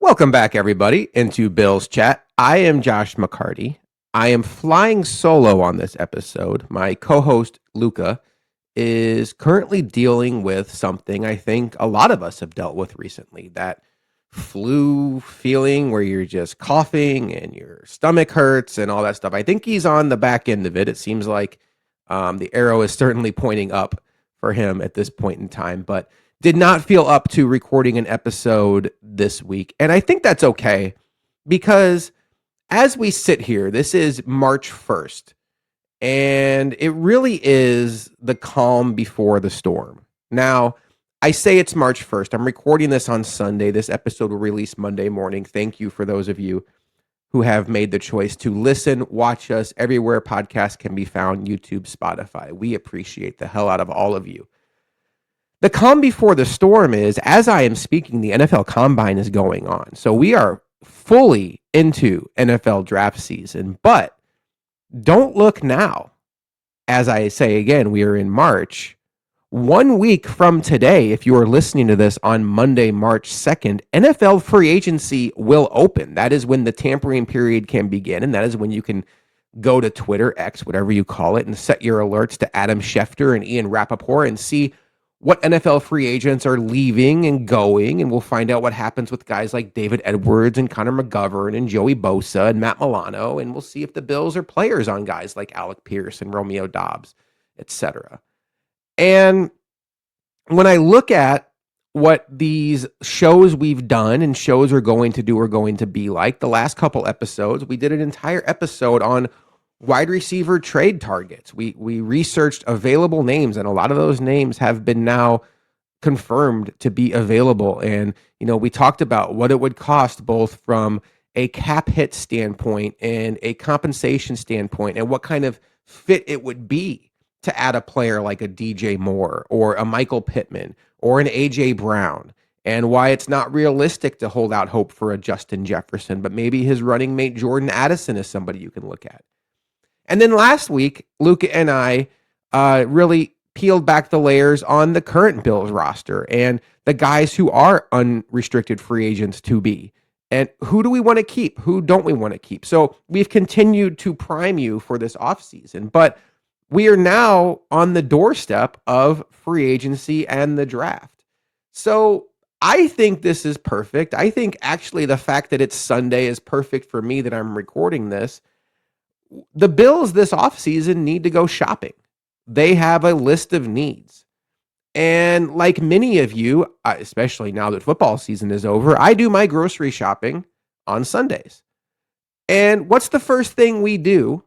Welcome back, everybody, into Bill's Chat. I am Josh McCarty. I am flying solo on this episode. My co-host, Luka, is currently dealing with something I think a lot of us have dealt with recently, that flu feeling where you're just coughing and your stomach hurts and all that stuff. I think he's on the back end of it. It seems like the arrow is certainly pointing up for him at this point in time, but did not feel up to recording an episode this week. And I think that's okay because as we sit here, this is March 1st, and it really is the calm before the storm. Now, I say it's March 1st. I'm recording this on Sunday. This episode will release Monday morning. Thank you for those of you who have made the choice to listen, watch us everywhere podcasts can be found, YouTube, Spotify. We appreciate the hell out of all of you. The calm before the storm is, as I am speaking, the NFL Combine is going on. So we are fully into NFL draft season, but don't look now. As I say again, we are in March. 1 week from today, if you are listening to this on Monday, March 2nd, NFL free agency will open. That is when the tampering period can begin, and that is when you can go to Twitter, X, whatever you call it, and set your alerts to Adam Schefter and Ian Rappaport and see what NFL free agents are leaving and going, and we'll find out what happens with guys like David Edwards and Connor McGovern and Joey Bosa and Matt Milano, and we'll see if the Bills are players on guys like Alec Pierce and Romeo Dobbs, etc. And when I look at what these shows we've done and shows we're going to do are going to be like, the last couple episodes, we did an entire episode on wide receiver trade targets. We researched available names, and a lot of those names have been now confirmed to be available. And, we talked about what it would cost both from a cap hit standpoint and a compensation standpoint, and what kind of fit it would be to add a player like a DJ Moore or a Michael Pittman or an AJ Brown, and why it's not realistic to hold out hope for a Justin Jefferson, but maybe his running mate Jordan Addison is somebody you can look at. And then last week, Luka and I really peeled back the layers on the current Bills roster and the guys who are unrestricted free agents to be. And who do we want to keep? Who don't we want to keep? So we've continued to prime you for this offseason, but we are now on the doorstep of free agency and the draft. So I think this is perfect. I think actually the fact that it's Sunday is perfect for me that I'm recording this. The Bills this offseason need to go shopping. They have a list of needs. And like many of you, especially now that football season is over, I do my grocery shopping on Sundays. And what's the first thing we do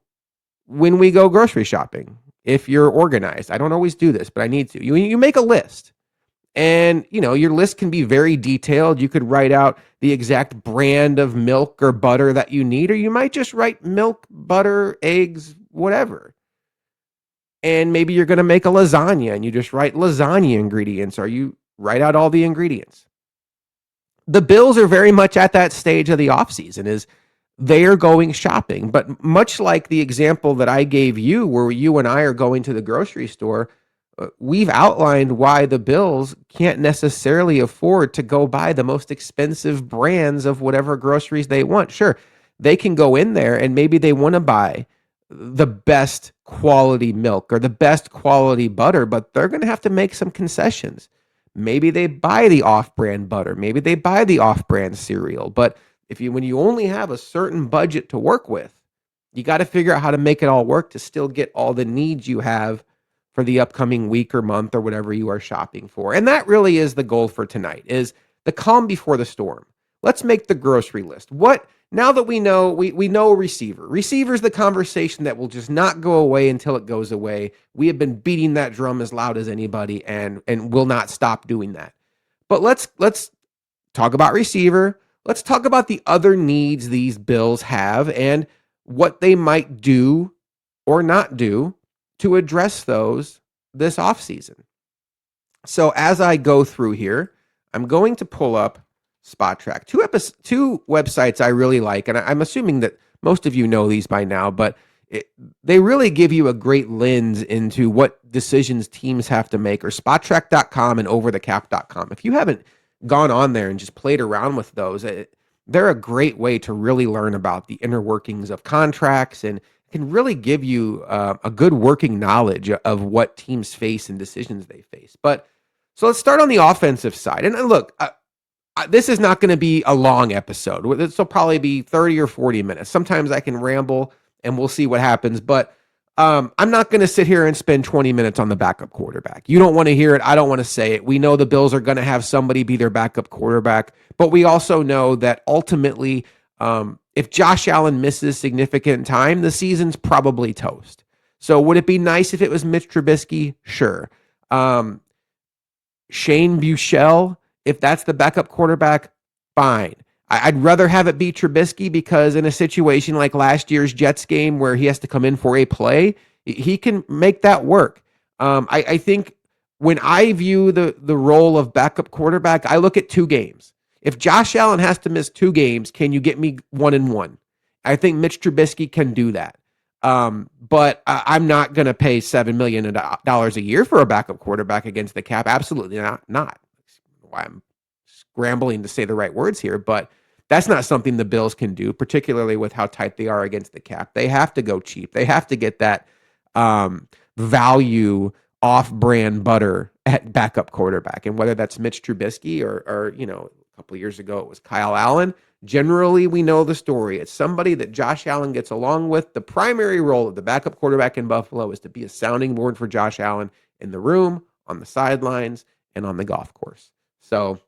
when we go grocery shopping? If you're organized, I don't always do this, but I need to. You make a list. And, your list can be very detailed. You could write out the exact brand of milk or butter that you need, or you might just write milk, butter, eggs, whatever. And maybe you're going to make a lasagna and you just write lasagna ingredients, or you write out all the ingredients. The Bills are very much at that stage of the offseason, is they are going shopping. But much like the example that I gave you, where you and I are going to the grocery store, we've outlined why the Bills can't necessarily afford to go buy the most expensive brands of whatever groceries they want. Sure, they can go in there and maybe they want to buy the best quality milk or the best quality butter, but they're going to have to make some concessions. Maybe they buy the off-brand butter. Maybe they buy the off-brand cereal. But when you only have a certain budget to work with, you got to figure out how to make it all work to still get all the needs you have for the upcoming week or month or whatever you are shopping for. And that really is the goal for tonight, is the calm before the storm. Let's make the grocery list. Now that we know, we know a receiver. Receiver's the conversation that will just not go away until it goes away. We have been beating that drum as loud as anybody and will not stop doing that. But let's talk about receiver. Let's talk about the other needs these Bills have and what they might do or not do to address those this offseason. So as I go through here, I'm going to pull up Spot Track. Two websites I really like, and I'm assuming that most of you know these by now, but they really give you a great lens into what decisions teams have to make, or spottrack.com and overthecap.com. If you haven't gone on there and just played around with those, they're a great way to really learn about the inner workings of contracts and can really give you a good working knowledge of what teams face and decisions they face. But so let's start on the offensive side. And look, this is not going to be a long episode. This will probably be 30 or 40 minutes. Sometimes I can ramble and we'll see what happens. But I'm not going to sit here and spend 20 minutes on the backup quarterback. You don't want to hear it. I don't want to say it. We know the Bills are going to have somebody be their backup quarterback. But we also know that ultimately, if Josh Allen misses significant time, the season's probably toast. So would it be nice if it was Mitch Trubisky? Sure. Shane Buechele, if that's the backup quarterback, fine. I'd rather have it be Trubisky because in a situation like last year's Jets game where he has to come in for a play, he can make that work. I think when I view the role of backup quarterback, I look at 2 games. If Josh Allen has to miss 2 games, can you get me 1-1? I think Mitch Trubisky can do that. But I'm not going to pay $7 million a year for a backup quarterback against the cap. Absolutely not. Why I'm scrambling to say the right words here, but that's not something the Bills can do, particularly with how tight they are against the cap. They have to go cheap. They have to get that value off-brand butter at backup quarterback. And whether that's Mitch Trubisky or a couple of years ago it was Kyle Allen, generally we know the story. It's somebody that Josh Allen gets along with. The primary role of the backup quarterback in Buffalo is to be a sounding board for Josh Allen in the room, on the sidelines, and on the golf course. So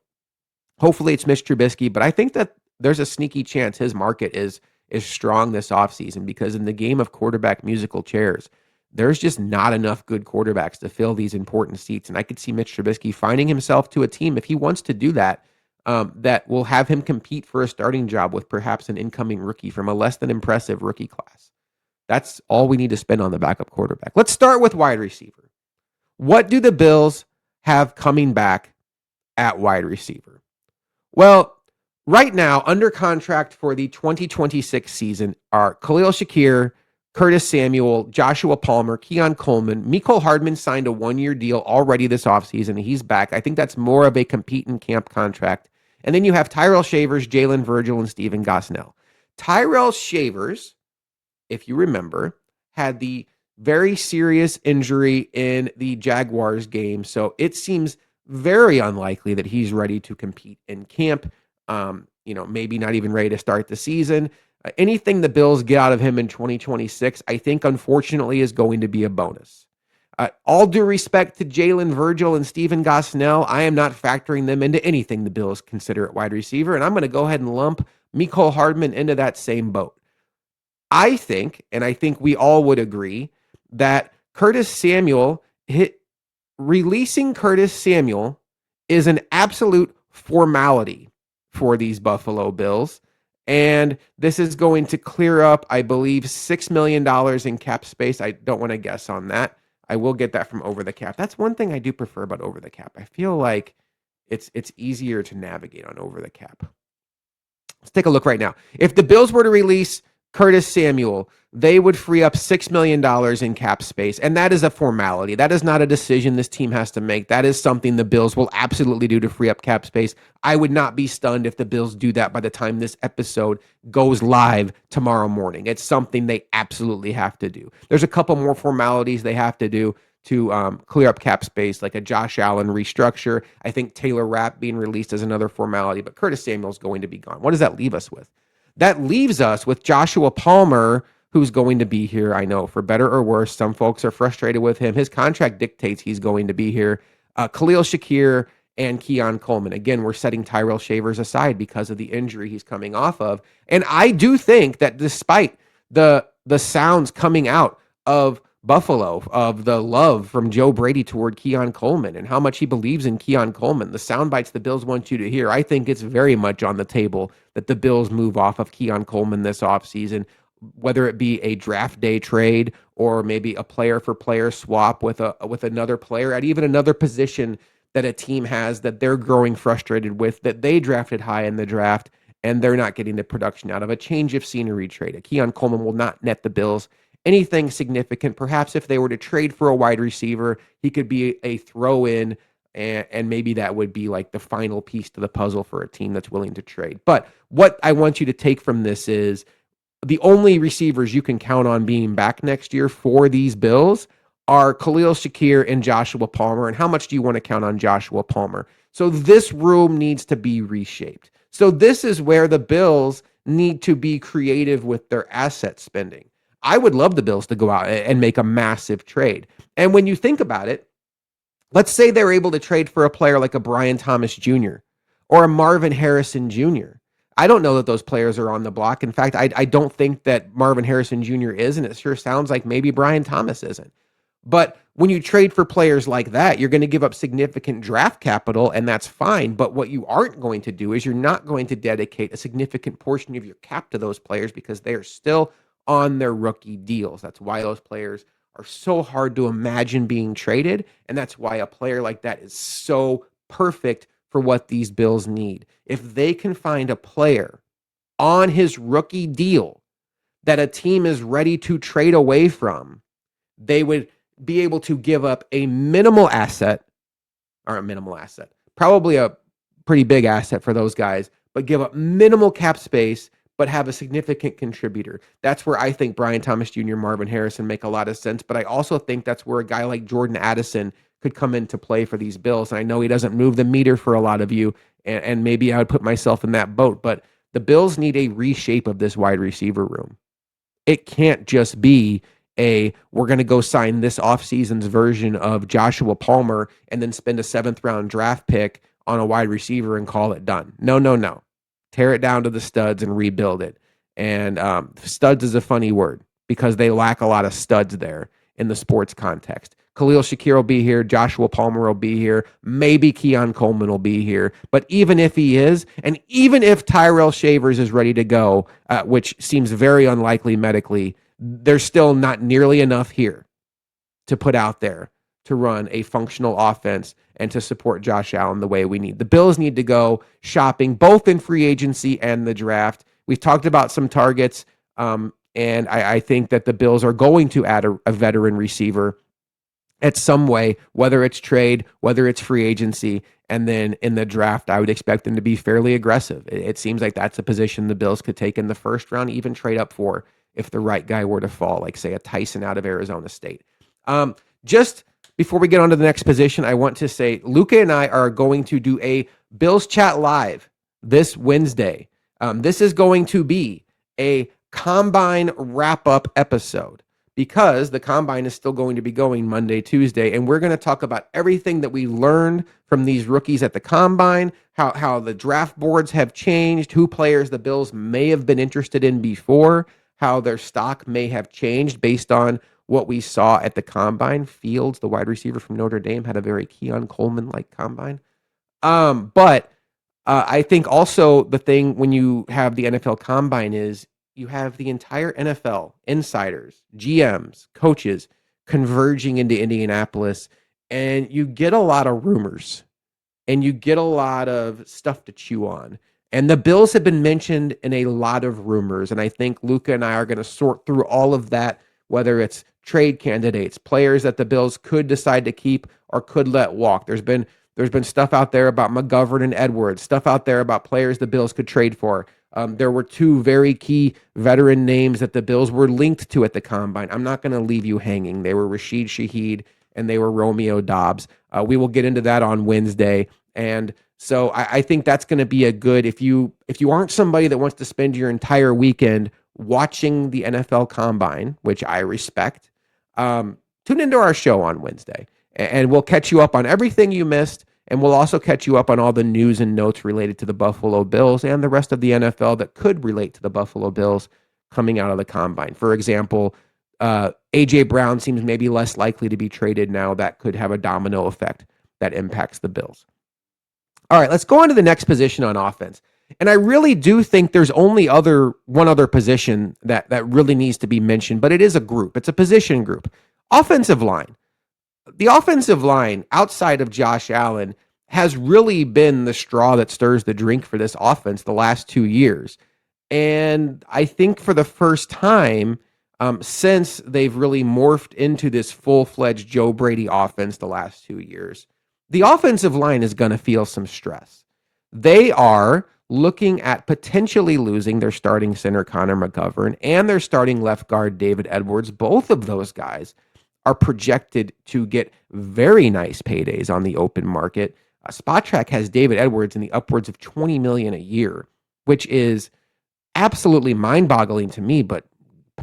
hopefully it's Mitch Trubisky, but I think that there's a sneaky chance his market is strong this offseason because in the game of quarterback musical chairs, there's just not enough good quarterbacks to fill these important seats. And I could see Mitch Trubisky finding himself to a team, if he wants to do that, that will have him compete for a starting job with perhaps an incoming rookie from a less than impressive rookie class. That's all we need to spend on the backup quarterback. Let's start with wide receiver. What do the Bills have coming back at wide receiver? Well, right now, under contract for the 2026 season are Khalil Shakir, Curtis Samuel, Joshua Palmer, Keon Coleman. Mecole Hardman signed a 1-year deal already this offseason. He's back. I think that's more of a compete in camp contract. And then you have Tyrell Shavers, Jalen Virgil, and Stephen Gosnell. Tyrell Shavers, if you remember, had the very serious injury in the Jaguars game. So it seems very unlikely that he's ready to compete in camp. Maybe not even ready to start the season. Anything the Bills get out of him in 2026, I think, unfortunately, is going to be a bonus. All due respect to Jalen Virgil and Stephen Gosnell, I am not factoring them into anything the Bills consider at wide receiver, and I'm going to go ahead and lump Mecole Hardman into that same boat. I think we all would agree, that releasing Curtis Samuel is an absolute formality for these Buffalo Bills. And this is going to clear up, I believe, $6 million in cap space. I don't want to guess on that. I will get that from Over the Cap. That's one thing I do prefer about Over the Cap. I feel like it's easier to navigate on Over the Cap. Let's take a look right now. If the Bills were to release Curtis Samuel, they would free up $6 million in cap space. And that is a formality. That is not a decision this team has to make. That is something the Bills will absolutely do to free up cap space. I would not be stunned if the Bills do that by the time this episode goes live tomorrow morning. It's something they absolutely have to do. There's a couple more formalities they have to do to clear up cap space, like a Josh Allen restructure. I think Taylor Rapp being released is another formality, but Curtis Samuel is going to be gone. What does that leave us with? That leaves us with Joshua Palmer, who's going to be here. I know, for better or worse. Some folks are frustrated with him. His contract dictates he's going to be here. Khalil Shakir and Keon Coleman. Again, we're setting Tyrell Shavers aside because of the injury he's coming off of. And I do think that despite the sounds coming out of Buffalo, of the love from Joe Brady toward Keon Coleman and how much he believes in Keon Coleman, the sound bites the Bills want you to hear, I think it's very much on the table that the Bills move off of Keon Coleman this offseason, whether it be a draft day trade or maybe a player-for-player swap with another player at even another position that a team has that they're growing frustrated with, that they drafted high in the draft, and they're not getting the production out of. A change of scenery trade. A Keon Coleman will not net the Bills anything significant. Perhaps if they were to trade for a wide receiver, he could be a throw-in And maybe that would be like the final piece to the puzzle for a team that's willing to trade. But what I want you to take from this is the only receivers you can count on being back next year for these Bills are Khalil Shakir and Joshua Palmer. And how much do you want to count on Joshua Palmer? So this room needs to be reshaped. So this is where the Bills need to be creative with their asset spending. I would love the Bills to go out and make a massive trade. And when you think about it, let's say they're able to trade for a player like a Brian Thomas Jr. or a Marvin Harrison Jr. I don't know that those players are on the block. In fact, I don't think that Marvin Harrison Jr. is, and it sure sounds like maybe Brian Thomas isn't. But when you trade for players like that, you're going to give up significant draft capital, and that's fine. But what you aren't going to do is you're not going to dedicate a significant portion of your cap to those players because they are still on their rookie deals. That's why those players are so hard to imagine being traded. And that's why a player like that is so perfect for what these Bills need. If they can find a player on his rookie deal that a team is ready to trade away from, they would be able to give up a minimal asset, probably a pretty big asset for those guys, but give up minimal cap space, but have a significant contributor. That's where I think Brian Thomas Jr., Marvin Harrison make a lot of sense, but I also think that's where a guy like Jordan Addison could come into play for these Bills. And I know he doesn't move the meter for a lot of you, and maybe I would put myself in that boat, but the Bills need a reshape of this wide receiver room. It can't just be we're going to go sign this offseason's version of Joshua Palmer and then spend a 7th-round draft pick on a wide receiver and call it done. No. Tear it down to the studs and rebuild it. And studs is a funny word because they lack a lot of studs there in the sports context. Khalil Shakir will be here. Joshua Palmer will be here. Maybe Keon Coleman will be here. But even if he is, and even if Tyrell Shavers is ready to go, which seems very unlikely medically, there's still not nearly enough here to put out there to run a functional offense and to support Josh Allen the way we need. The Bills need to go shopping both in free agency and the draft. We've talked about some targets, and I think that the Bills are going to add a veteran receiver at some way, whether it's trade, whether it's free agency, and then in the draft, I would expect them to be fairly aggressive. It seems like that's a position the Bills could take in the first round, even trade up for if the right guy were to fall, like, say, a Tyson out of Arizona State. Just before we get on to the next position, I want to say Luka and I are going to do a Bills Chat Live this Wednesday. This is going to be a Combine wrap-up episode because the Combine is still going to be going Monday, Tuesday, and we're going to talk about everything that we learned from these rookies at the Combine, how the draft boards have changed, who players the Bills may have been interested in before, how their stock may have changed based on what we saw at the Combine. Fields, the wide receiver from Notre Dame, had a very Keon Coleman-like Combine. But I think also the thing when you have the NFL Combine is you have the entire NFL, insiders, GMs, coaches converging into Indianapolis, and you get a lot of rumors, and you get a lot of stuff to chew on. And the Bills have been mentioned in a lot of rumors, and I think Luka and I are going to sort through all of that, whether it's trade candidates, players that the Bills could decide to keep or could let walk. There's been stuff out there about McGovern and Edwards, stuff out there about players the Bills could trade for. There were two very key veteran names that the Bills were linked to at the Combine. I'm not going to leave you hanging. They were Rashid Shaheed and they were Romeo Dobbs. We will get into that on Wednesday. And so I think that's going to be a good, if you aren't somebody that wants to spend your entire weekend watching the NFL Combine, which I respect, tune into our show on Wednesday. And we'll catch you up on everything you missed. And we'll also catch you up on all the news and notes related to the Buffalo Bills and the rest of the NFL that could relate to the Buffalo Bills coming out of the Combine. For example, A.J. Brown seems maybe less likely to be traded now. That could have a domino effect that impacts the Bills. All right, let's go on to the next position on offense. And I really do think there's only one other position that really needs to be mentioned, but it is a group. It's a position group. Offensive line. The offensive line, outside of Josh Allen, has really been the straw that stirs the drink for this offense the last 2 years. And I think for the first time since they've really morphed into this full-fledged Joe Brady offense the last 2 years, the offensive line is going to feel some stress. They are looking at potentially losing their starting center, Connor McGovern, and their starting left guard, David Edwards. Both of those guys are projected to get very nice paydays on the open market. Spot has David Edwards in the upwards of $20 million a year, which is absolutely mind-boggling to me, but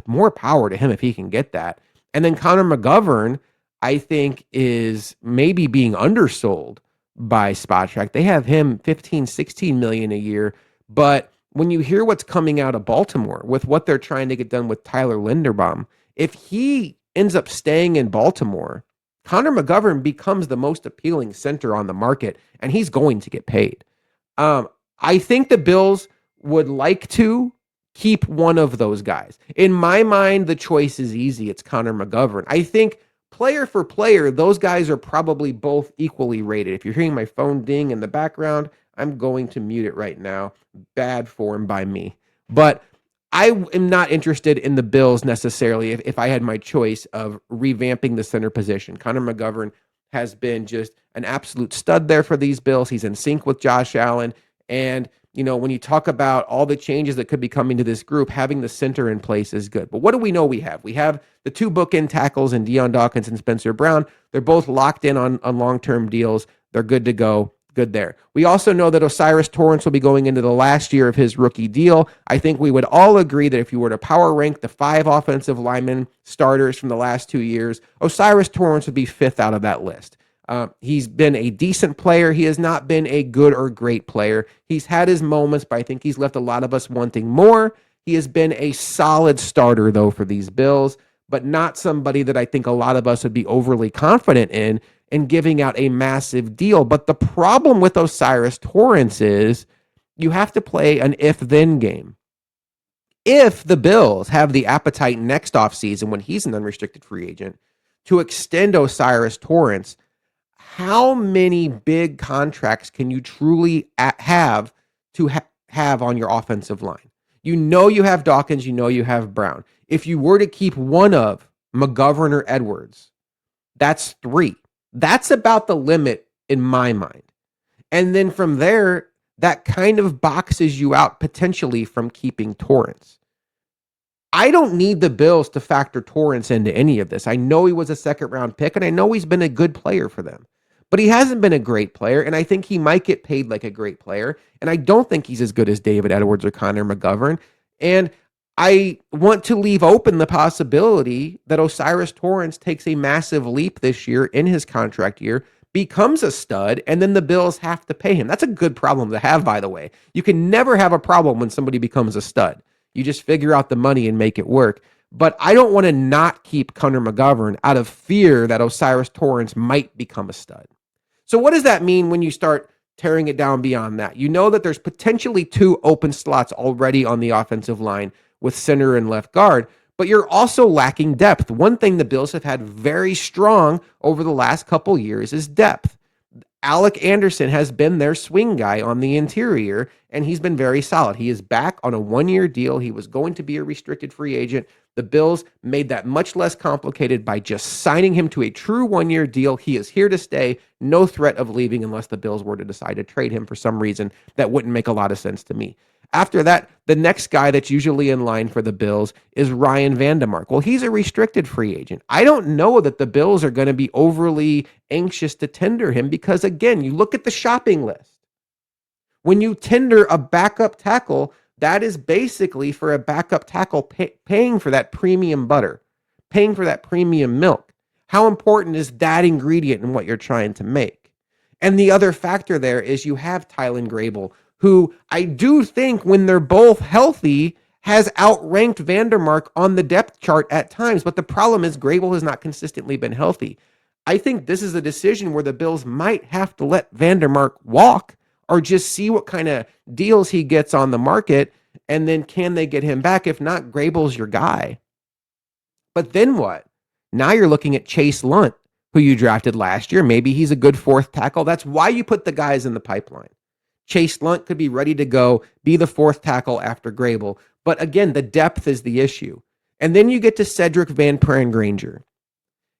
more power to him if he can get that. And then Connor McGovern, I think, is maybe being undersold by Spot. They have him 15, 16 million a year. But when you hear what's coming out of Baltimore with what they're trying to get done with Tyler Linderbaum, if he ends up staying in Baltimore, Connor McGovern becomes the most appealing center on the market, and he's going to get paid. I think the Bills would like to keep one of those guys. In my mind, the choice is easy. It's Connor McGovern. I think player for player, those guys are probably both equally rated. If you're hearing my phone ding in the background, I'm going to mute it right now. Bad form by me. But I am not interested in the Bills necessarily if I had my choice of revamping the center position. Connor McGovern has been just an absolute stud there for these Bills. He's in sync with Josh Allen. And, when you talk about all the changes that could be coming to this group, having the center in place is good. But what do we know we have? We have the two bookend tackles in Deion Dawkins and Spencer Brown. They're both locked in on long-term deals. They're good to go. Good there. We also know that O'Cyrus Torrence will be going into the last year of his rookie deal. I think we would all agree that if you were to power rank the 5 offensive linemen starters from the last 2 years, O'Cyrus Torrence would be 5th out of that list. He's been a decent player. He has not been a good or great player. He's had his moments, but I think he's left a lot of us wanting more. He has been a solid starter, though, for these Bills, but not somebody that I think a lot of us would be overly confident in giving out a massive deal. But the problem with O'Cyrus Torrence is you have to play an if-then game. If the Bills have the appetite next offseason when he's an unrestricted free agent to extend O'Cyrus Torrence, how many big contracts can you truly have to have on your offensive line? You have Dawkins, you have Brown. If you were to keep one of McGovern or Edwards, that's 3. That's about the limit in my mind. And then from there, that kind of boxes you out potentially from keeping Torrence. I don't need the Bills to factor Torrence into any of this. I know he was a second-round pick, and I know he's been a good player for them. But he hasn't been a great player, and I think he might get paid like a great player. And I don't think he's as good as David Edwards or Connor McGovern. And I want to leave open the possibility that O'Cyrus Torrence takes a massive leap this year in his contract year, becomes a stud, and then the Bills have to pay him. That's a good problem to have, by the way. You can never have a problem when somebody becomes a stud. You just figure out the money and make it work. But I don't want to not keep Connor McGovern out of fear that O'Cyrus Torrence might become a stud. So what does that mean when you start tearing it down beyond that? You know that there's potentially 2 open slots already on the offensive line with center and left guard, but you're also lacking depth. One thing the Bills have had very strong over the last couple years is depth. Alec Anderson has been their swing guy on the interior, and he's been very solid. He is back on a 1-year deal. He was going to be a restricted free agent. The Bills made that much less complicated by just signing him to a true 1-year deal. He is here to stay. No threat of leaving unless the Bills were to decide to trade him for some reason that wouldn't make a lot of sense to me. After that, the next guy that's usually in line for the Bills is Ryan Vandemark. Well, he's a restricted free agent. I don't know that the Bills are going to be overly anxious to tender him because, again, you look at the shopping list. When you tender a backup tackle, that is basically for a backup tackle paying for that premium butter, paying for that premium milk. How important is that ingredient in what you're trying to make? And the other factor there is you have Tylen Grable, who I do think when they're both healthy has outranked Vandermark on the depth chart at times. But the problem is Grable has not consistently been healthy. I think this is a decision where the Bills might have to let Vandermark walk or just see what kind of deals he gets on the market. And then can they get him back? If not, Grable's your guy. But then what? Now you're looking at Chase Lunt, who you drafted last year. Maybe he's a good 4th tackle. That's why you put the guys in the pipeline. Chase Lunt could be ready to go, be the 4th tackle after Grable. But again, the depth is the issue. And then you get to Cedric Van Pran Granger.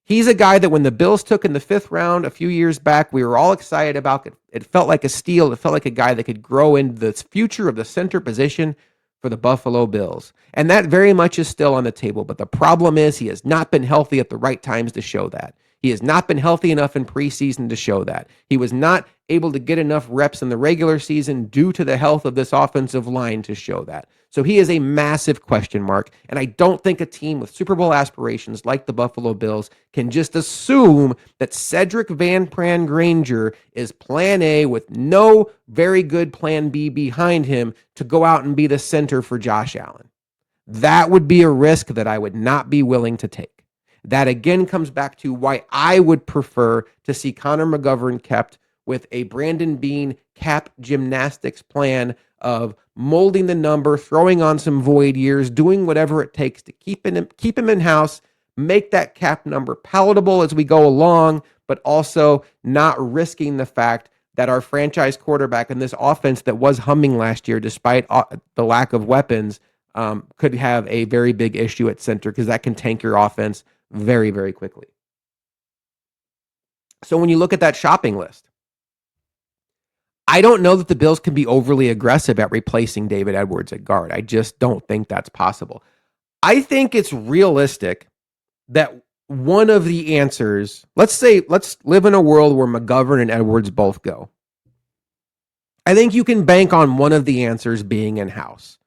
He's a guy that when the Bills took in the 5th round a few years back, we were all excited about. It felt like a steal. It felt like a guy that could grow into the future of the center position for the Buffalo Bills. And that very much is still on the table. But the problem is he has not been healthy at the right times to show that. He has not been healthy enough in preseason to show that. He was not able to get enough reps in the regular season due to the health of this offensive line to show that. So he is a massive question mark. And I don't think a team with Super Bowl aspirations like the Buffalo Bills can just assume that Cedric Van Pran Granger is plan A with no very good plan B behind him to go out and be the center for Josh Allen. That would be a risk that I would not be willing to take. That again comes back to why I would prefer to see Connor McGovern kept with a Brandon Beane cap gymnastics plan of molding the number, throwing on some void years, doing whatever it takes to keep him in-house, make that cap number palatable as we go along, but also not risking the fact that our franchise quarterback in this offense that was humming last year, despite the lack of weapons, could have a very big issue at center because that can tank your offense very, very quickly. So when you look at that shopping list, I don't know that the Bills can be overly aggressive at replacing David Edwards at guard. I just don't think that's possible. I think it's realistic that one of the answers, let's live in a world where McGovern and Edwards both go. I think you can bank on one of the answers being in-house,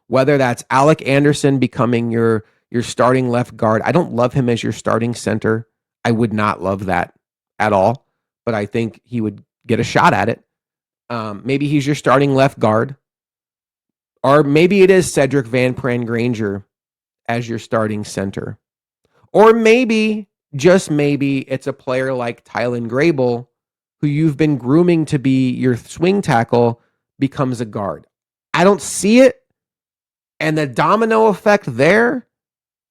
whether that's Alec Anderson becoming your starting left guard. I don't love him as your starting center. I would not love that at all, but I think he would get a shot at it. Maybe he's your starting left guard, or maybe it is Cedric Van Pran Granger as your starting center, or maybe, just maybe, it's a player like Tylen Grable, who you've been grooming to be your swing tackle, becomes a guard. I don't see it, and the domino effect there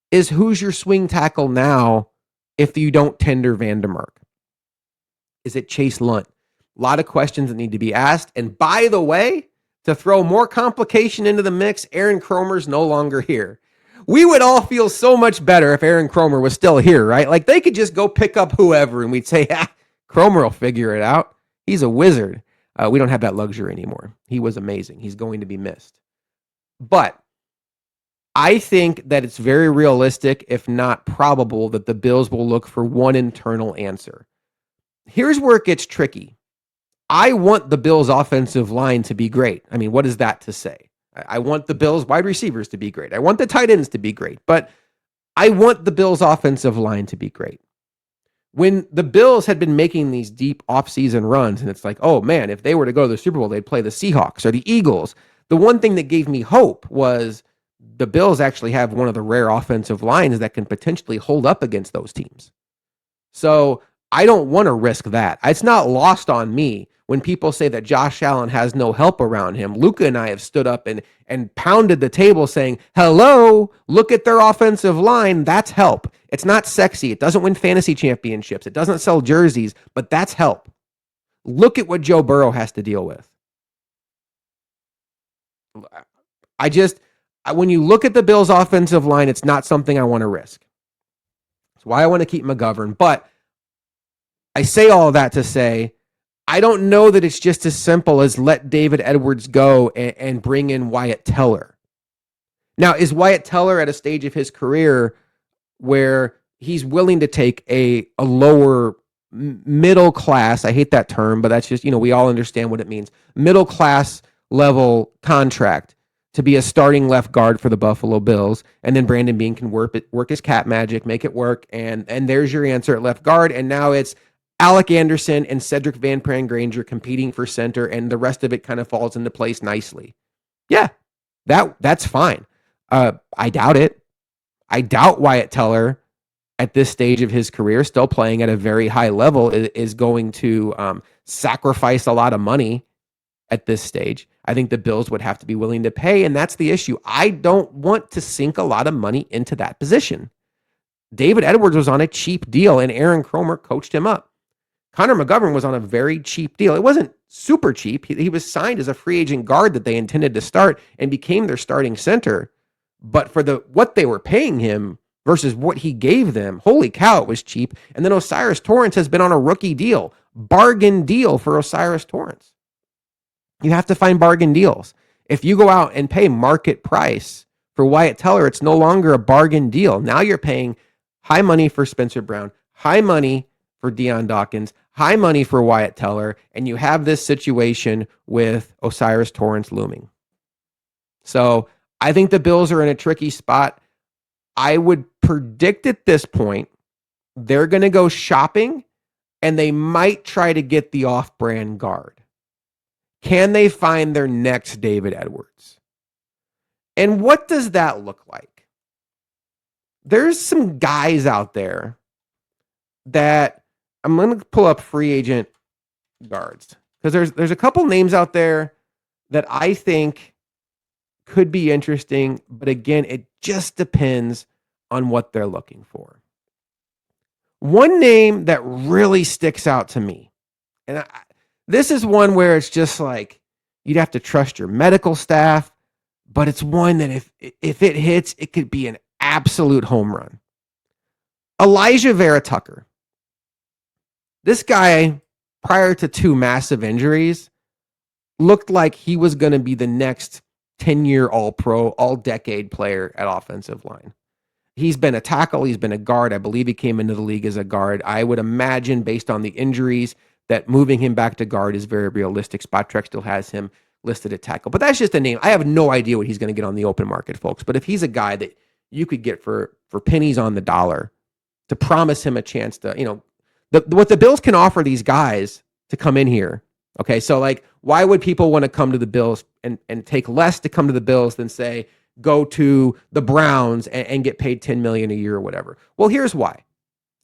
is who's your swing tackle now if you don't tender Vandermark? Is it Chase Lunt? A lot of questions that need to be asked. And by the way, to throw more complication into the mix, Aaron Kromer's no longer here. We would all feel so much better if Aaron Kromer was still here, right? Like they could just go pick up whoever and we'd say, Kromer will figure it out. He's a wizard. We don't have that luxury anymore. He was amazing. He's going to be missed. But I think that it's very realistic, if not probable, that the Bills will look for one internal answer. Here's where it gets tricky. I want the Bills' offensive line to be great. I mean, what is that to say? I want the Bills' wide receivers to be great. I want the tight ends to be great. But I want the Bills' offensive line to be great. When the Bills had been making these deep offseason runs, and it's like, oh man, if they were to go to the Super Bowl, they'd play the Seahawks or the Eagles. The one thing that gave me hope was the Bills actually have one of the rare offensive lines that can potentially hold up against those teams. So I don't want to risk that. It's not lost on me when people say that Josh Allen has no help around him. Luka and I have stood up and pounded the table saying, hello, look at their offensive line. That's help. It's not sexy. It doesn't win fantasy championships. It doesn't sell jerseys, but that's help. Look at what Joe Burrow has to deal with. When you look at the Bills' offensive line, it's not something I want to risk. That's why I want to keep McGovern. But I say all of that to say, I don't know that it's just as simple as let David Edwards go and bring in Wyatt Teller. Now, is Wyatt Teller at a stage of his career where he's willing to take a lower middle class, I hate that term, but that's just, we all understand what it means, middle class level contract to be a starting left guard for the Buffalo Bills, and then Brandon Beane can work his cat magic, make it work, and there's your answer at left guard, and now it's Alec Anderson and Cedric Van Pran Granger competing for center, and the rest of it kind of falls into place nicely. Yeah, that's fine. I doubt it. I doubt Wyatt Teller at this stage of his career, still playing at a very high level, is going to sacrifice a lot of money at this stage. I think the Bills would have to be willing to pay, and that's the issue. I don't want to sink a lot of money into that position. David Edwards was on a cheap deal, and Aaron Kromer coached him up. Connor McGovern was on a very cheap deal. It wasn't super cheap. He was signed as a free agent guard that they intended to start and became their starting center. But for what they were paying him versus what he gave them, holy cow, it was cheap. And then Osiris Torrance has been on a rookie deal, bargain deal for Osiris Torrance. You have to find bargain deals. If you go out and pay market price for Wyatt Teller, it's no longer a bargain deal. Now you're paying high money for Spencer Brown, high money for Deion Dawkins, high money for Wyatt Teller, and you have this situation with Osiris Torrance looming. So I think the Bills are in a tricky spot. I would predict at this point they're going to go shopping and they might try to get the off-brand guard. Can they find their next David Edwards? And what does that look like? There's some guys out there that I'm going to pull up free agent guards because there's a couple names out there that I think could be interesting, but again, it just depends on what they're looking for. One name that really sticks out to me, and this is one where it's just like you'd have to trust your medical staff, but it's one that if it hits, it could be an absolute home run. Elijah Vera Tucker. This guy, prior to 2 massive injuries, looked like he was going to be the next 10-year all-pro, all-decade player at offensive line. He's been a tackle. He's been a guard. I believe he came into the league as a guard. I would imagine, based on the injuries, that moving him back to guard is very realistic. Spot Trek still has him listed at tackle. But that's just a name. I have no idea what he's going to get on the open market, folks. But if he's a guy that you could get for pennies on the dollar to promise him a chance to, what the Bills can offer these guys to come in here. Okay, so like, why would people want to come to the Bills and take less to come to the Bills than, say, go to the Browns and get paid $10 million a year or whatever? Well, here's why.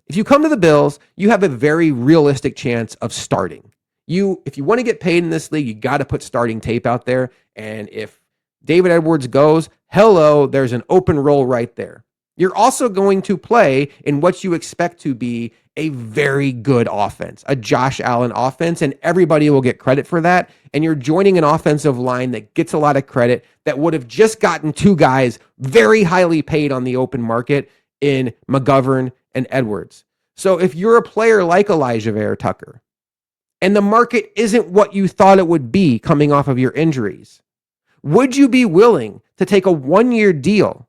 If you come to the Bills, you have a very realistic chance of starting. If you want to get paid in this league, you got to put starting tape out there. And if David Edwards goes, hello, there's an open role right there. You're also going to play in what you expect to be a very good offense, a Josh Allen offense, and everybody will get credit for that. And you're joining an offensive line that gets a lot of credit that would have just gotten 2 guys very highly paid on the open market in McGovern and Edwards. So if you're a player like Elijah Vera Tucker and the market isn't what you thought it would be coming off of your injuries, would you be willing to take a 1-year deal,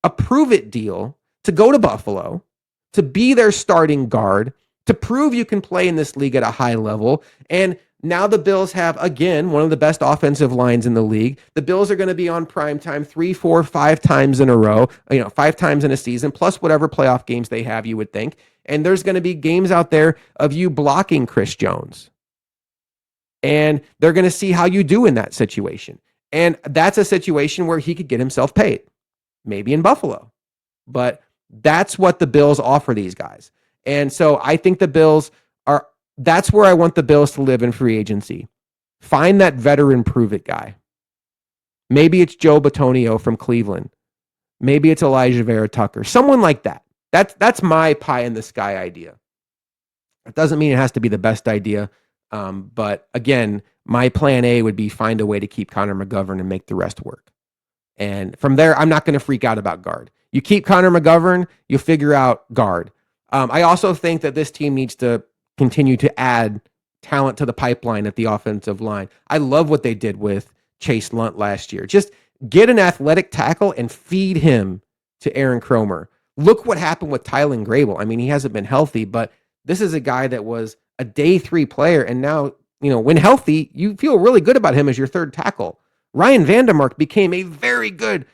a prove-it deal, to go to Buffalo, to be their starting guard, to prove you can play in this league at a high level? And now the Bills have, again, one of the best offensive lines in the league. The Bills are going to be on primetime 3, 4, 5 times in a row, 5 times in a season, plus whatever playoff games they have, you would think. And there's going to be games out there of you blocking Chris Jones. And they're going to see how you do in that situation. And that's a situation where he could get himself paid, maybe in Buffalo. But that's what the Bills offer these guys. And so I think the Bills that's where I want the Bills to live in free agency. Find that veteran prove-it guy. Maybe it's Joe Bitonio from Cleveland. Maybe it's Elijah Vera Tucker. Someone like that. That's my pie-in-the-sky idea. It doesn't mean it has to be the best idea. But again, my plan A would be find a way to keep Connor McGovern and make the rest work. And from there, I'm not going to freak out about guard. You keep Connor McGovern, you figure out guard. I also think that this team needs to continue to add talent to the pipeline at the offensive line. I love what they did with Chase Lunt last year. Just get an athletic tackle and feed him to Aaron Cromer. Look what happened with Tylen Grable. I mean, he hasn't been healthy, but this is a guy that was a day 3 player, and now, when healthy, you feel really good about him as your third tackle. Ryan Vandermark became a very good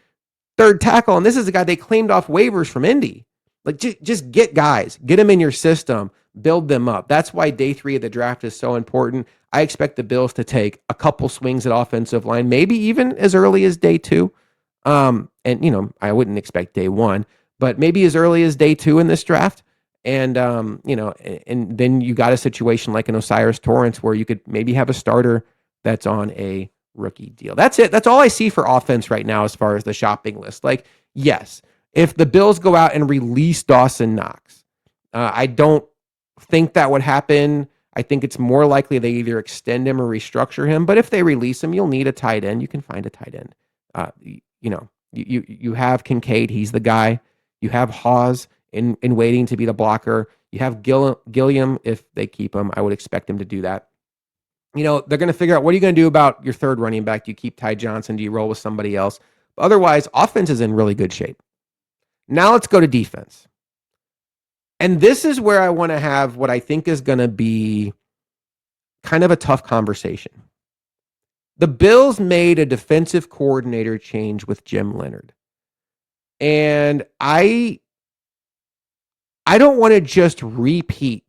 third tackle, and this is a guy they claimed off waivers from Indy. Like, just get guys, get them in your system, build them up. That's why day 3 of the draft is so important. I expect the Bills to take a couple swings at offensive line, maybe even as early as day 2. And, I wouldn't expect day 1, but maybe as early as day 2 in this draft. And, and then you got a situation like an Osiris Torrance where you could maybe have a starter that's on a rookie deal. That's it. That's all I see for offense right now as far as the shopping list. Like, yes, if the Bills go out and release Dawson Knox, I don't think that would happen. I think it's more likely they either extend him or restructure him. But if they release him, you'll need a tight end. You can find a tight end. You have Kincaid. He's the guy. You have Hawes in waiting to be the blocker. You have Gilliam, if they keep him. I would expect him to do that. They're going to figure out, what are you going to do about your third running back? Do you keep Ty Johnson? Do you roll with somebody else? But otherwise, offense is in really good shape. Now let's go to defense. And this is where I want to have what I think is going to be kind of a tough conversation. The Bills made a defensive coordinator change with Jim Leonhard. And I don't want to just repeat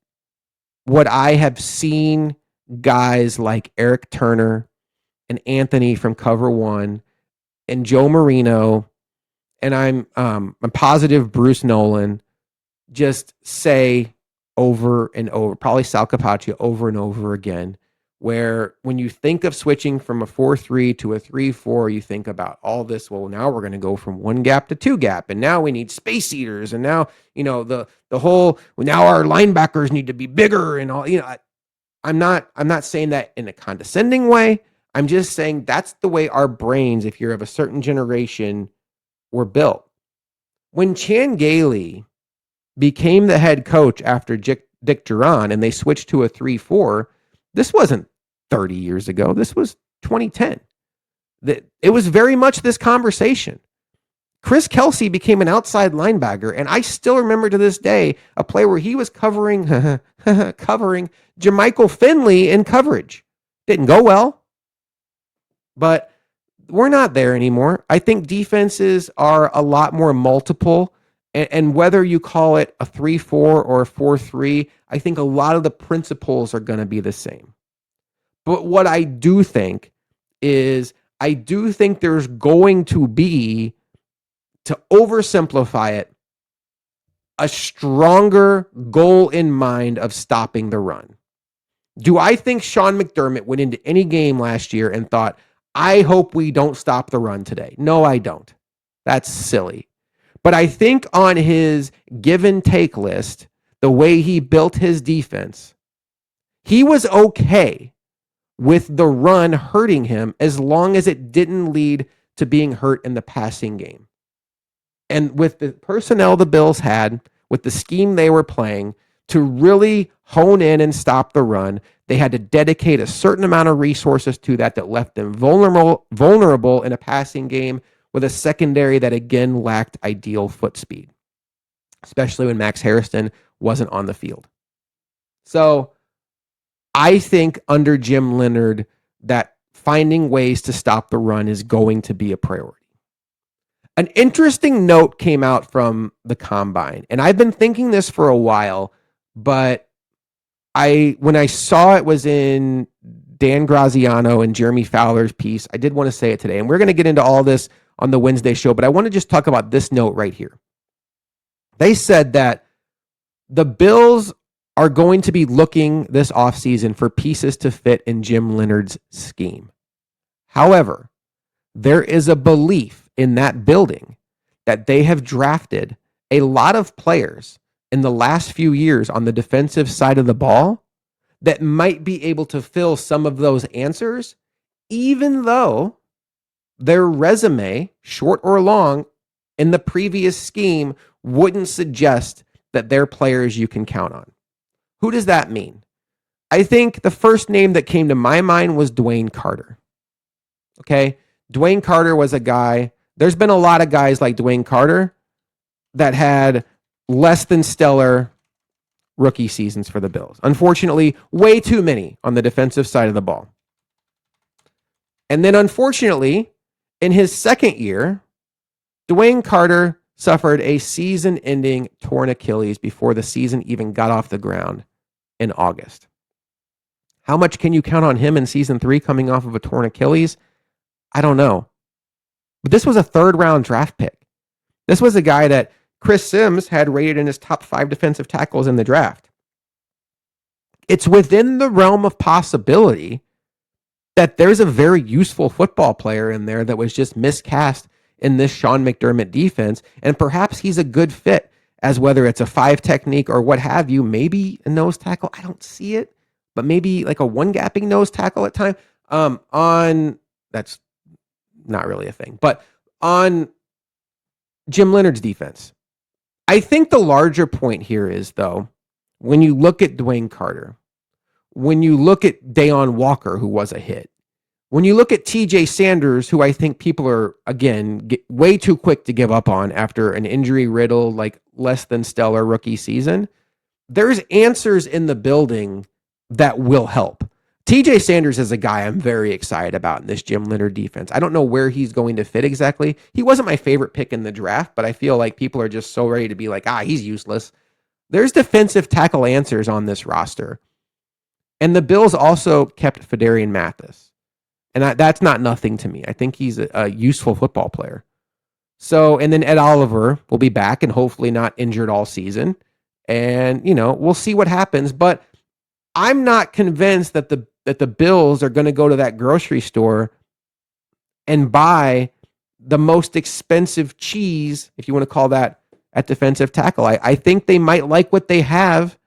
what I have seen guys like Eric Turner and Anthony from Cover One and Joe Marino, and I'm positive Bruce Nolan just say over and over, probably Sal Capaccio over and over again, where when you think of switching from a 4-3 to a 3-4, you think about all this. Well, now we're going to go from one gap to two gap, and now we need space eaters, and now the whole, now our linebackers need to be bigger and all. I'm not saying that in a condescending way. I'm just saying that's the way our brains, if you're of a certain generation, were built. When Chan Gailey became the head coach after Dick Duran and they switched to a 3-4, this wasn't 30 years ago. This was 2010. It was very much this conversation. Chris Kelsey became an outside linebacker, and I still remember to this day a play where he was covering Jermichael Finley in coverage. Didn't go well, but we're not there anymore. I think defenses are a lot more multiple, and whether you call it a 3-4 or a 4-3, I think a lot of the principles are going to be the same. But what I do think is, I do think there's going to be, to oversimplify it, a stronger goal in mind of stopping the run. Do I think Sean McDermott went into any game last year and thought, I hope we don't stop the run today? No, I don't. That's silly. But I think on his give and take list, the way he built his defense, he was okay with the run hurting him as long as it didn't lead to being hurt in the passing game. And with the personnel the Bills had, with the scheme they were playing, to really hone in and stop the run, they had to dedicate a certain amount of resources to that left them vulnerable in a passing game with a secondary that again lacked ideal foot speed, especially when Max Harrison wasn't on the field. So I think under Jim Leonhard that finding ways to stop the run is going to be a priority. An interesting note came out from the combine, and I've been thinking this for a while, but when I saw it was in Dan Graziano and Jeremy Fowler's piece, I did want to say it today. And we're going to get into all this on the Wednesday show, but I want to just talk about this note right here. They said that the Bills are going to be looking this offseason for pieces to fit in Jim Leonhard's scheme. However, there is a belief in that building that they have drafted a lot of players in the last few years on the defensive side of the ball that might be able to fill some of those answers, even though their resume, short or long, in the previous scheme wouldn't suggest that they're players you can count on. Who does that mean? I think the first name that came to my mind was Dwayne Carter. Okay? Dwayne Carter was a guy, there's been a lot of guys like Dwayne Carter that had less than stellar rookie seasons for the Bills. Unfortunately, way too many on the defensive side of the ball. And then unfortunately, in his second year, Dwayne Carter suffered a season-ending torn Achilles before the season even got off the ground in August. How much can you count on him in season 3 coming off of a torn Achilles? I don't know. But this was a third-round draft pick. This was a guy that Chris Sims had rated in his top 5 defensive tackles in the draft. It's within the realm of possibility that there's a very useful football player in there that was just miscast in this Sean McDermott defense, and perhaps he's a good fit as whether it's a 5 technique or what have you, maybe a nose tackle. I don't see it, but maybe like a one-gapping nose tackle at time. That's not really a thing, but on Jim Leonhard's defense, I think the larger point here is, though, when you look at Dwayne Carter, when you look at Dayon Walker, who was a hit, when you look at TJ Sanders, who I think people are, again, way too quick to give up on after an injury-riddled, like less than stellar rookie season, there's answers in the building that will help. TJ Sanders is a guy I'm very excited about in this Jim Leonhard defense. I don't know where he's going to fit exactly. He wasn't my favorite pick in the draft, but I feel like people are just so ready to be like, he's useless. There's defensive tackle answers on this roster. And the Bills also kept Fedarian Mathis. And that's not nothing to me. I think he's a useful football player. So, and then Ed Oliver will be back and hopefully not injured all season. And, we'll see what happens. But I'm not convinced that the Bills are going to go to that grocery store and buy the most expensive cheese, if you want to call that, at defensive tackle. I think they might like what they have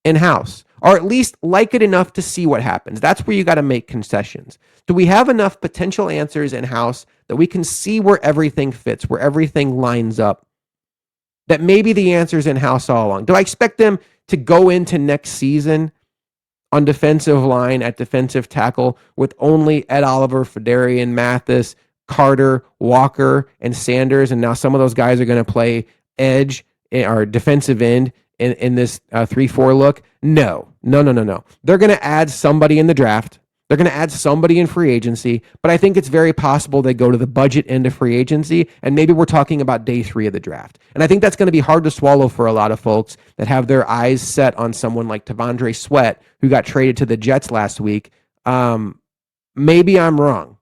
in-house, or at least like it enough to see what happens. That's where you got to make concessions. Do we have enough potential answers in-house that we can see where everything fits, where everything lines up, that maybe the answer's in-house all along? Do I expect them to go into next season on defensive line at defensive tackle with only Ed Oliver, Fedarian Mathis, Carter, Walker, and Sanders, and now some of those guys are going to play edge or defensive end in this 3-4 look? No. They're going to add somebody in the draft. They're going to add somebody in free agency, but I think it's very possible they go to the budget end of free agency, and maybe we're talking about day 3 of the draft. And I think that's going to be hard to swallow for a lot of folks that have their eyes set on someone like Tavondre Sweat, who got traded to the Jets last week. Maybe I'm wrong,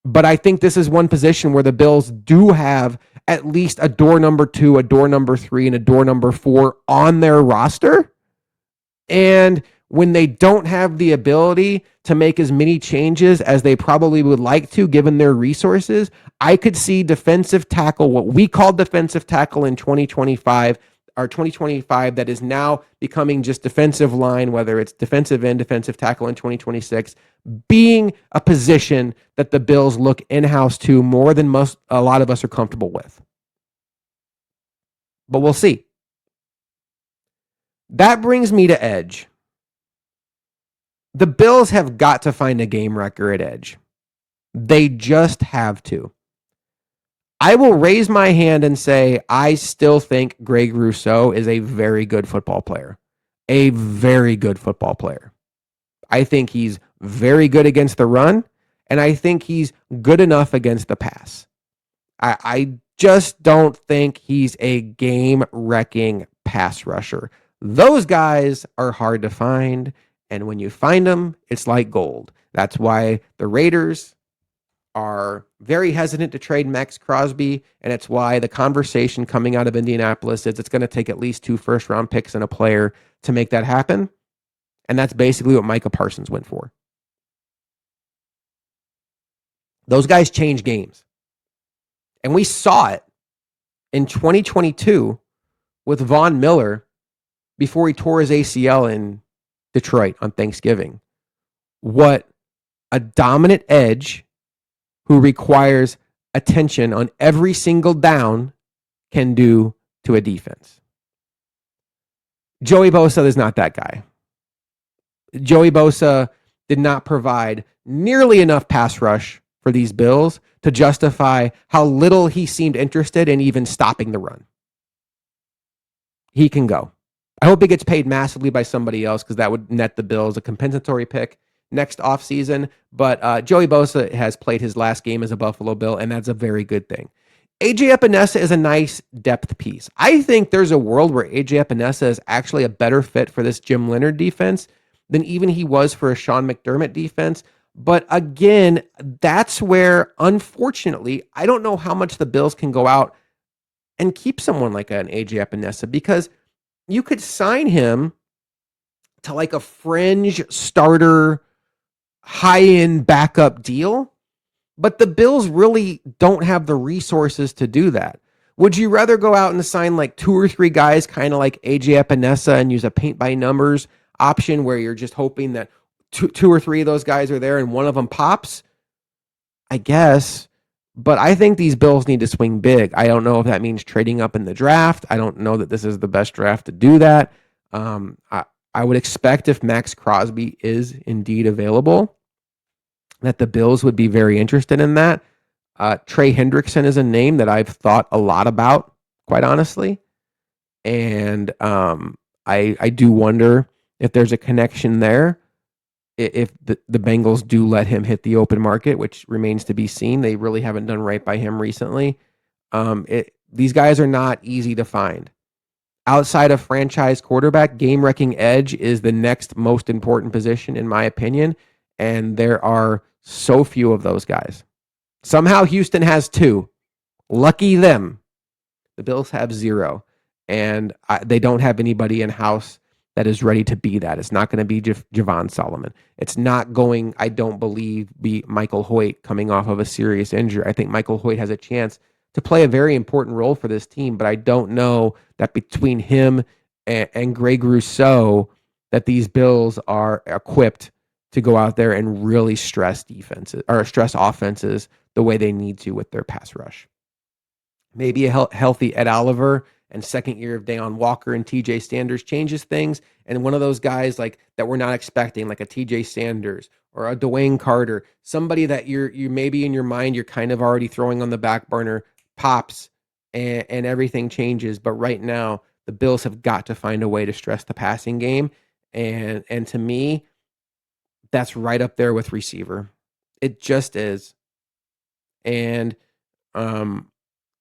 but I think this is one position where the Bills do have at least a door number 2, a door number 3, and a door number 4 on their roster. And when they don't have the ability to make as many changes as they probably would like to, given their resources, I could see defensive tackle, what we call defensive tackle in 2025, or 2025, that is now becoming just defensive line, whether it's defensive end, defensive tackle in 2026, being a position that the Bills look in-house to more than a lot of us are comfortable with. But we'll see. That brings me to edge. The Bills have got to find a game wrecker at edge. They just have to. I will raise my hand and say I still think Greg Rousseau is a very good football player. A very good football player. I think he's very good against the run, and I think he's good enough against the pass. I just don't think he's a game-wrecking pass rusher. Those guys are hard to find, and when you find them, it's like gold. That's why the Raiders are very hesitant to trade Max Crosby, and it's why the conversation coming out of Indianapolis is it's going to take at least 2 first-round picks and a player to make that happen, and that's basically what Micah Parsons went for. Those guys change games, and we saw it in 2022 with Von Miller before he tore his ACL in Detroit on Thanksgiving. What a dominant edge who requires attention on every single down can do to a defense. Joey Bosa is not that guy. Joey Bosa did not provide nearly enough pass rush for these Bills to justify how little he seemed interested in even stopping the run. He can go. I hope he gets paid massively by somebody else, because that would net the Bills a compensatory pick next offseason. But Joey Bosa has played his last game as a Buffalo Bill, and that's a very good thing. A.J. Epinesa is a nice depth piece. I think there's a world where A.J. Epinesa is actually a better fit for this Jim Leonhard defense than even he was for a Sean McDermott defense. But again, that's where, unfortunately, I don't know how much the Bills can go out and keep someone like an A.J. Epinesa, because you could sign him to like a fringe starter, high-end backup deal, but the Bills really don't have the resources to do that. Would you rather go out and sign like 2 or 3 guys, kind of like A.J. Epinesa, and use a paint-by-numbers option where you're just hoping that two or three of those guys are there and one of them pops? I guess. But I think these Bills need to swing big. I don't know if that means trading up in the draft. I don't know that this is the best draft to do that. Um, I, I would expect if Max Crosby is indeed available, that the Bills would be very interested in that. Trey Hendrickson is a name that I've thought a lot about, quite honestly. And I do wonder if there's a connection there. If the Bengals do let him hit the open market, which remains to be seen. They really haven't done right by him recently. These guys are not easy to find. Outside of franchise quarterback, game-wrecking edge is the next most important position, in my opinion, and there are so few of those guys. Somehow Houston has two. Lucky them. The Bills have zero, and they don't have anybody in-house that is ready to be that. It's not going to be Javon Solomon. It's not going, I don't believe, be Michael Hoyt coming off of a serious injury. I think Michael Hoyt has a chance to play a very important role for this team, but I don't know that between him and Greg Rousseau that these Bills are equipped to go out there and really stress defenses or stress offenses the way they need to with their pass rush. Maybe a healthy Ed Oliver and second year of Deion Walker and TJ Sanders changes things. And one of those guys like that we're not expecting, like a TJ Sanders or a Dwayne Carter, somebody that you maybe in your mind you're kind of already throwing on the back burner, pops and everything changes. But right now, the Bills have got to find a way to stress the passing game. And to me, that's right up there with receiver. It just is. And um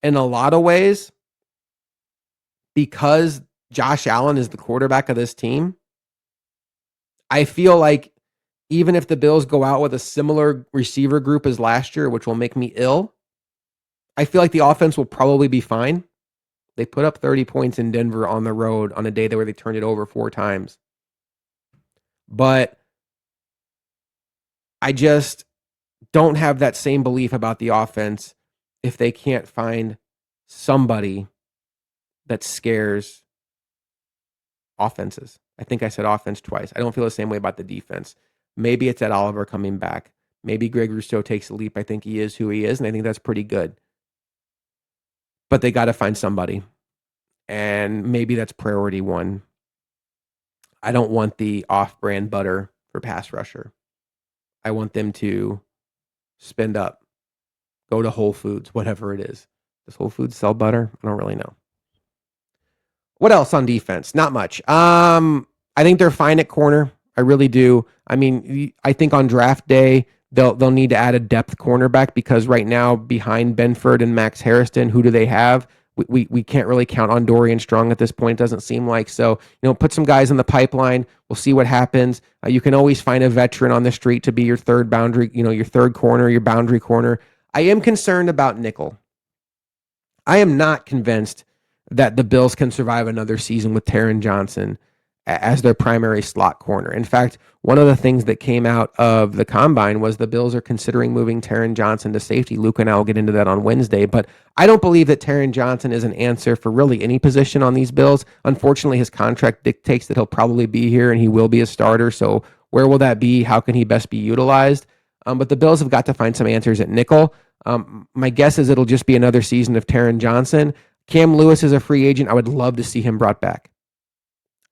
in a lot of ways, because Josh Allen is the quarterback of this team, I feel like even if the Bills go out with a similar receiver group as last year, which will make me ill, I feel like the offense will probably be fine. They put up 30 points in Denver on the road on a day where they turned it over 4 times. But I just don't have that same belief about the offense if they can't find somebody that scares offenses. I think I said offense twice. I don't feel the same way about the defense. Maybe it's Ed Oliver coming back. Maybe Greg Rousseau takes a leap. I think he is who he is, and I think that's pretty good. But they got to find somebody. And maybe that's priority one. I don't want the off-brand butter for pass rusher. I want them to spend up, go to Whole Foods, whatever it is. Does Whole Foods sell butter? I don't really know. What else on defense? Not much. I think they're fine at corner. I really do. I mean, I think on draft day they'll need to add a depth cornerback because right now behind Benford and Max Harrison, who do they have? We can't really count on Dorian Strong at this point. It doesn't seem like so. Put some guys in the pipeline. We'll see what happens. You can always find a veteran on the street to be your third boundary. Your third corner, your boundary corner. I am concerned about nickel. I am not convinced that the Bills can survive another season with Taron Johnson as their primary slot corner. In fact, one of the things that came out of the combine was the Bills are considering moving Taron Johnson to safety. Luka and I will get into that on Wednesday, but I don't believe that Taron Johnson is an answer for really any position on these Bills. Unfortunately, his contract dictates that he'll probably be here and he will be a starter. So where will that be? How can he best be utilized? But the Bills have got to find some answers at nickel. My guess is it'll just be another season of Taron Johnson. Cam Lewis is a free agent. I would love to see him brought back.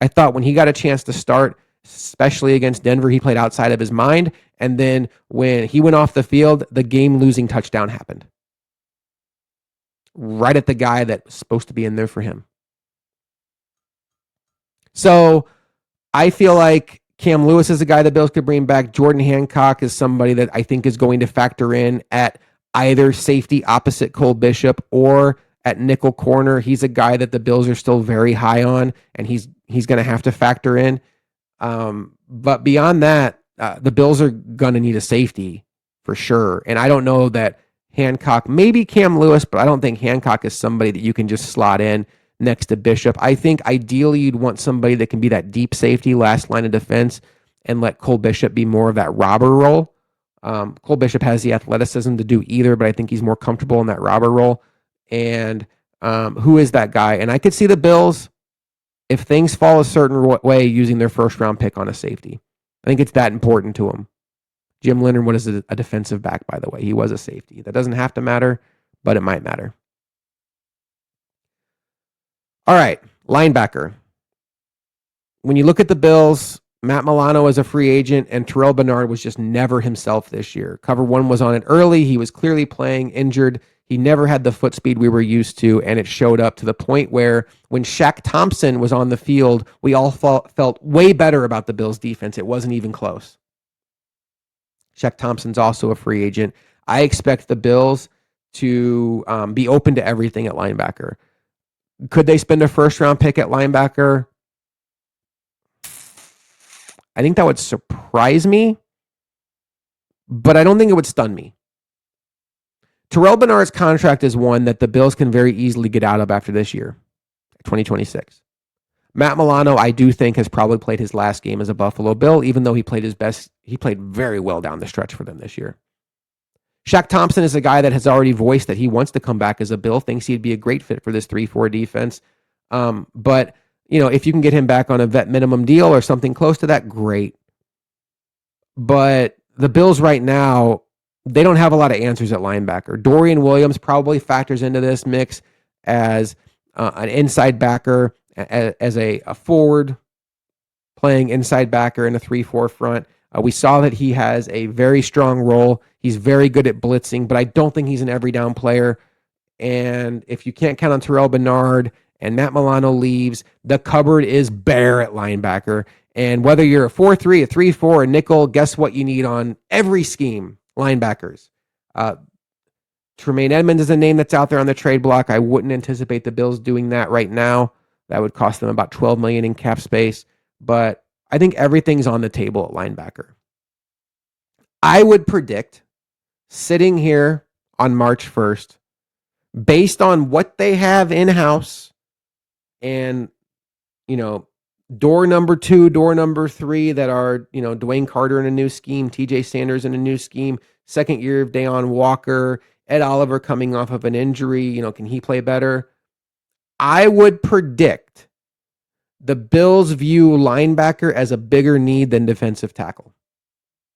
I thought when he got a chance to start, especially against Denver, he played outside of his mind. And then when he went off the field, the game-losing touchdown happened. Right at the guy that was supposed to be in there for him. So I feel like Cam Lewis is a guy the Bills could bring back. Jordan Hancock is somebody that I think is going to factor in at either safety opposite Cole Bishop or at nickel corner. He's a guy that the Bills are still very high on, and he's going to have to factor in. But beyond that, the Bills are going to need a safety for sure. And I don't know that Hancock, maybe Cam Lewis, but I don't think Hancock is somebody that you can just slot in next to Bishop. I think ideally you'd want somebody that can be that deep safety, last line of defense, and let Cole Bishop be more of that robber role. Cole Bishop has the athleticism to do either, but I think he's more comfortable in that robber role. And who is that guy? And I could see the Bills, if things fall a certain way, using their first round pick on a safety. I think it's that important to them. Jim Leonard was a defensive back, by the way. He was a safety. That doesn't have to matter, but it might matter. All right, linebacker. When you look at the Bills, Matt Milano is a free agent, and Terrell Bernard was just never himself this year. Cover one was on it early. He was clearly playing injured. He never had the foot speed we were used to, and it showed up to the point where when Shaq Thompson was on the field, we all felt way better about the Bills' defense. It wasn't even close. Shaq Thompson's also a free agent. I expect the Bills to be open to everything at linebacker. Could they spend a first-round pick at linebacker? I think that would surprise me, but I don't think it would stun me. Terrell Bernard's contract is one that the Bills can very easily get out of after this year, 2026. Matt Milano, I do think, has probably played his last game as a Buffalo Bill, even though he played his best. He played very well down the stretch for them this year. Shaq Thompson is a guy that has already voiced that he wants to come back as a Bill, thinks he'd be a great fit for this 3-4 defense. But if you can get him back on a vet minimum deal or something close to that, great. But the Bills right now, they don't have a lot of answers at linebacker. Dorian Williams probably factors into this mix as an inside backer, as a forward playing inside backer in a 3-4 front. We saw that he has a very strong role. He's very good at blitzing, but I don't think he's an every down player. And if you can't count on Terrell Bernard and Matt Milano leaves, the cupboard is bare at linebacker. And whether you're a 4-3, a 3-4, a nickel, guess what you need on every scheme? Linebackers. Tremaine Edmonds is a name that's out there on the trade block. I wouldn't anticipate the Bills doing that right now. That would cost them about $12 million in cap space. But I think everything's on the table at linebacker. I would predict, sitting here on March 1st, based on what they have in-house and, door number 2, door number 3 that are, Dwayne Carter in a new scheme, TJ Sanders in a new scheme, second year of Dayon Walker, Ed Oliver coming off of an injury, can he play better? I would predict the Bills view linebacker as a bigger need than defensive tackle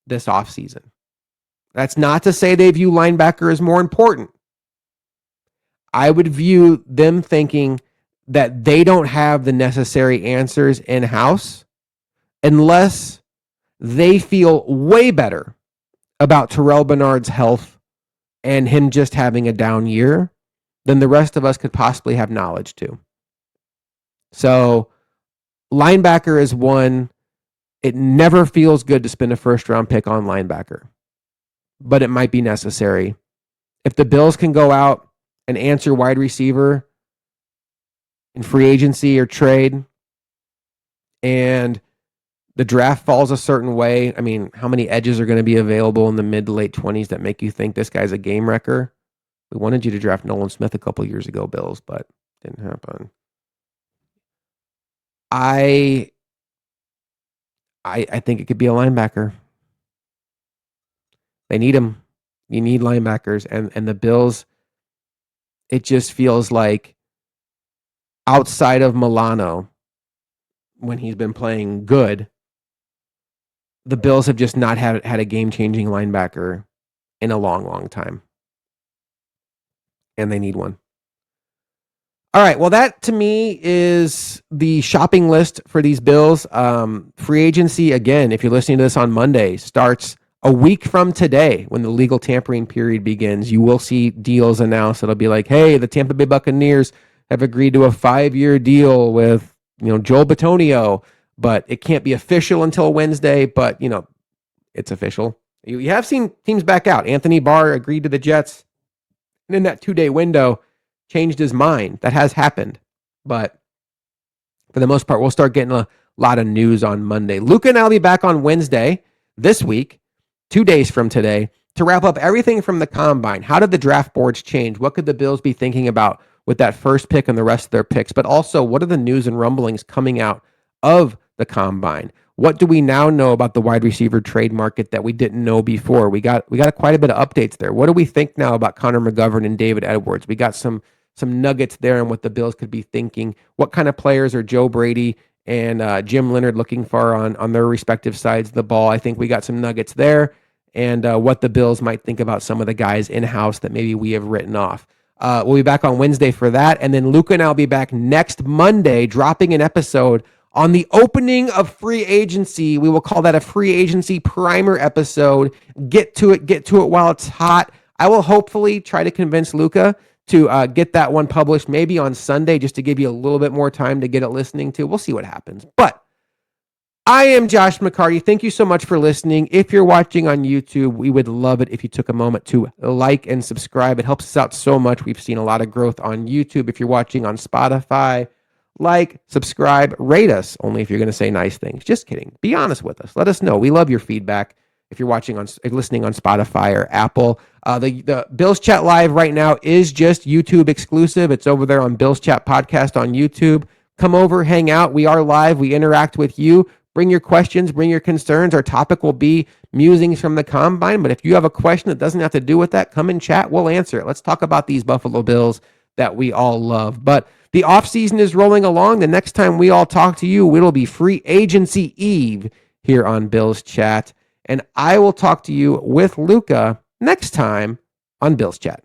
this offseason. That's not to say they view linebacker as more important. I would view them thinking that they don't have the necessary answers in-house unless they feel way better about Terrell Bernard's health and him just having a down year than the rest of us could possibly have knowledge to. So linebacker is one. It never feels good to spend a first-round pick on linebacker, but it might be necessary. If the Bills can go out and answer wide receiver in free agency or trade, and the draft falls a certain way, how many edges are going to be available in the mid to late 20s that make you think this guy's a game wrecker? We wanted you to draft Nolan Smith a couple years ago, Bills, but didn't happen. I think it could be a linebacker. They need him. You need linebackers. And the Bills, it just feels like outside of Milano, when he's been playing good, the Bills have just not had a game-changing linebacker in a long, long time. And they need one. All right, well, that to me is the shopping list for these Bills. Free agency, again, if you're listening to this on Monday, starts a week from today when the legal tampering period begins. You will see deals announced that'll be like, hey, the Tampa Bay Buccaneers have agreed to a 5-year deal with Joel Bitonio, but it can't be official until Wednesday, but it's official. You have seen teams back out. Anthony Barr agreed to the Jets, and in that 2-day window, changed his mind. That has happened. But for the most part, we'll start getting a lot of news on Monday. Luka and I will be back on Wednesday this week, 2 days from today, to wrap up everything from the combine. How did the draft boards change? What could the Bills be thinking about with that first pick and the rest of their picks? But also, what are the news and rumblings coming out of the combine? What do we now know about the wide receiver trade market that we didn't know before? We got quite a bit of updates there. What do we think now about Connor McGovern and David Edwards? We got some nuggets there on what the Bills could be thinking. What kind of players are Joe Brady and Jim Leonard looking for on their respective sides of the ball? I think we got some nuggets there. and what the Bills might think about some of the guys in-house that maybe we have written off. We'll be back on Wednesday for that, and then Luka and I will be back next Monday, dropping an episode on the opening of free agency. We will call that a free agency primer episode. Get to it while it's hot. I will hopefully try to convince Luka to get that one published maybe on Sunday, just to give you a little bit more time to get it listening to. We'll see what happens. But I am Josh McCarty. Thank you so much for listening. If you're watching on YouTube, we would love it if you took a moment to like and subscribe. It helps us out so much. We've seen a lot of growth on YouTube. If you're watching on Spotify, like, subscribe, rate us, only if you're going to say nice things. Just kidding. Be honest with us. Let us know. We love your feedback. If you're listening on Spotify or Apple, the Bills Chat Live right now is just YouTube exclusive. It's over there on Bills Chat Podcast on YouTube. Come over, hang out. We are live. We interact with you. Bring your questions, bring your concerns. Our topic will be musings from the combine. But if you have a question that doesn't have to do with that, come and chat. We'll answer it. Let's talk about these Buffalo Bills that we all love. But the offseason is rolling along. The next time we all talk to you, it'll be free agency eve here on Bills Chat. And I will talk to you with Luka next time on Bills Chat.